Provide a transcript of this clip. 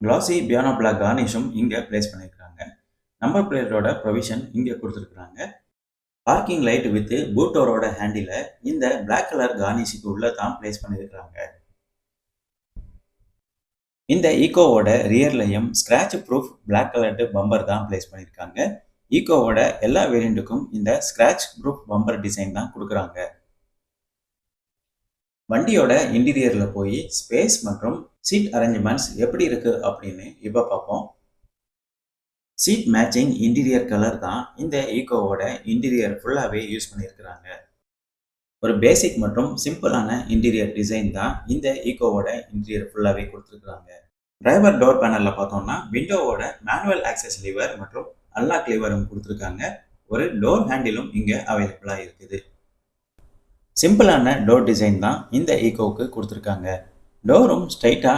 கிளாசி piano black கார்னிஷும் இங்க place பண்ணியிருக்காங்க. Number பிளேட்டோட provision இங்க கொடுத்துருக்காங்க. பார்க்கிங் லைட் வித் பூட் டோரோட ஹேண்டில இந்த பிளாக் கலர் கார்னிஷுக்கு உள்ள தான் பிளேஸ் பண்ணியிருக்காங்க. இந்த ஈகோவோட ரியர்லையும் scratch proof black coloured bumper தான் பிளேஸ் பண்ணியிருக்காங்க. ஈகோவோட எல்லா வேரியண்ட்டுக்கும் இந்த ஸ்கிராட்ச் ப்ரூஃப் பம்பர் டிசைன் தான் கொடுக்குறாங்க. வண்டியோட இன்டீரியர்ல போய் ஸ்பேஸ் மற்றும் சீட் அரேஞ்ச்மெண்ட்ஸ் எப்படி இருக்கு அப்படின்னு இப்ப பார்ப்போம். சீட் மேட்சிங் இன்டீரியர் கலர் தான் இந்த ஈகோவோட இன்டீரியர் ஃபுல்லாவே யூஸ் பண்ணியிருக்கிறாங்க. ஒரு பேசிக் மற்றும் சிம்பிளான இன்டீரியர் டிசைன் தான் இந்த ஈகோவோட இன்டீரியர் ஃபுல்லாவே கொடுத்துருக்காங்க. டிரைவர் டோர் பேனல்ல பார்த்தோம்னா விண்டோவோட மேனுவல் ஆக்சஸ் லிவர் மற்றும் அன்லாக் லிவரும் கொடுத்துருக்காங்க. ஒரு டோர் ஹேண்டிலும் இங்க அவைலபிளா இருக்குது. சிம்பிளான டோர் டிசைன் தான் இந்த ஈகோவுக்கு கொடுத்துருக்காங்க. டோரும் ஸ்ட்ரைட்டா